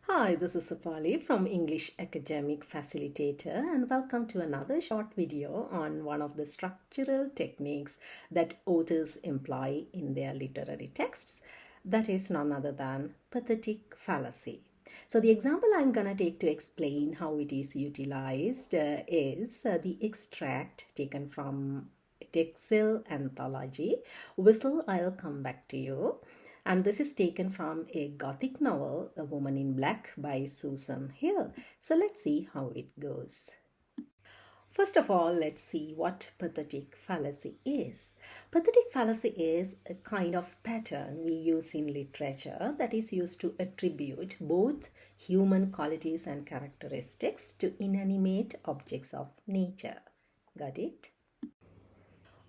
Hi, this is Sapali from English Academic Facilitator and welcome to another short video on one of the structural techniques that authors employ in their literary texts. That is none other than pathetic fallacy. So the example I'm going to take to explain how it is utilized is the extract taken from Edexcel Anthology. Whistle, I'll come back to you. And this is taken from a Gothic novel, A Woman in Black by Susan Hill. So let's see how it goes. First of all, let's see what pathetic fallacy is. Pathetic fallacy is a kind of pattern we use in literature that is used to attribute both human qualities and characteristics to inanimate objects of nature. Got it?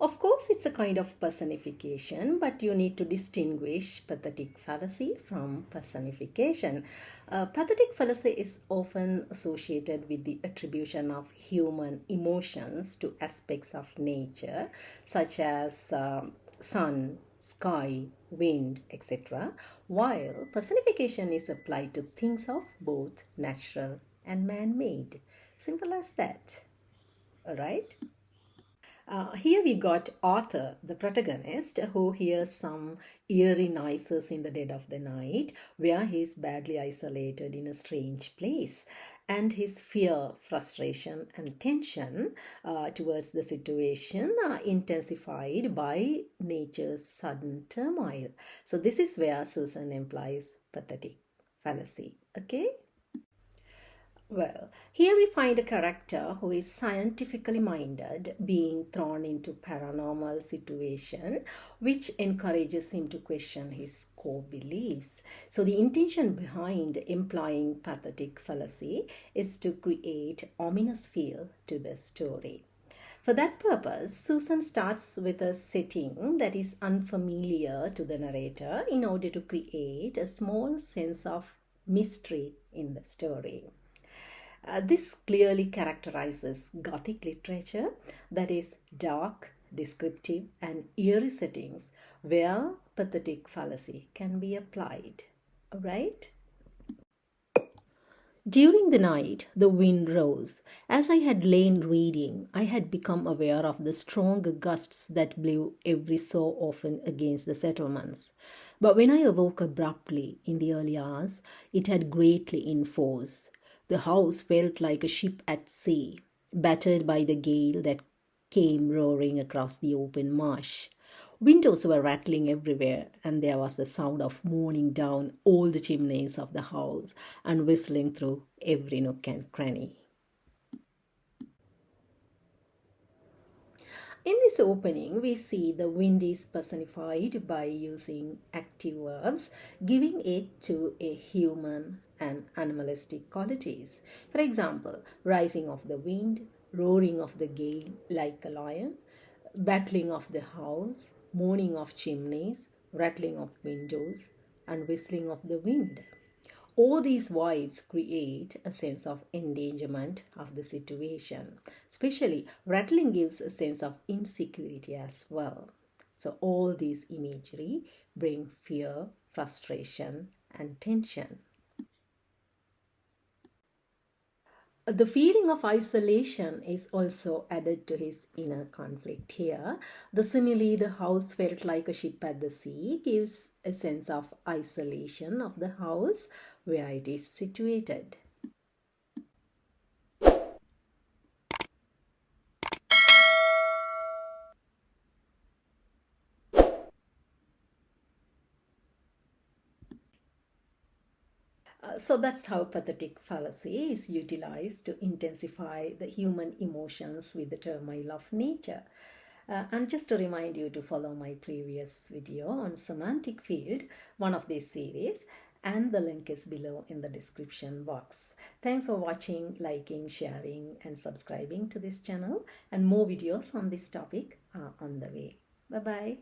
Of course, it's a kind of personification, but you need to distinguish pathetic fallacy from personification. Pathetic fallacy is often associated with the attribution of human emotions to aspects of nature, such as sun, sky, wind, etc., while personification is applied to things of both natural and man-made. Simple as that. All right? Here we got Arthur, the protagonist, who hears some eerie noises in the dead of the night, where he is badly isolated in a strange place. And his fear, frustration, and tension towards the situation are intensified by nature's sudden turmoil. So this is where Susan implies pathetic fallacy. Okay? Well, here we find a character who is scientifically minded being thrown into paranormal situation which encourages him to question his core beliefs. So the intention behind employing pathetic fallacy is to create ominous feel to the story. For that purpose, Susan starts with a setting that is unfamiliar to the narrator in order to create a small sense of mystery in the story. This clearly characterizes Gothic literature, that is dark, descriptive, and eerie settings where pathetic fallacy can be applied. All right? During the night, the wind rose. As I had lain reading, I had become aware of the strong gusts that blew every so often against the settlements. But when I awoke abruptly in the early hours, it had greatly in force. The house felt like a ship at sea, battered by the gale that came roaring across the open marsh. Windows were rattling everywhere, and there was the sound of moaning down all the chimneys of the house and whistling through every nook and cranny. In this opening, we see the wind is personified by using active verbs, giving it to a human and animalistic qualities. For example, rising of the wind, roaring of the gale like a lion, battling of the house, moaning of chimneys, rattling of windows, and whistling of the wind. All these vibes create a sense of endangerment of the situation. Especially, rattling gives a sense of insecurity as well. So, all these imagery bring fear, frustration, and tension. The feeling of isolation is also added to his inner conflict here. The simile, the house felt like a ship at the sea, gives a sense of isolation of the house where it is situated. So that's how pathetic fallacy is utilized to intensify the human emotions with the turmoil of nature. And just to remind you to follow my previous video on semantic field, one of these series, and the link is below in the description box. Thanks for watching, liking, sharing, and subscribing to this channel, and more videos on this topic are on the way. Bye-bye.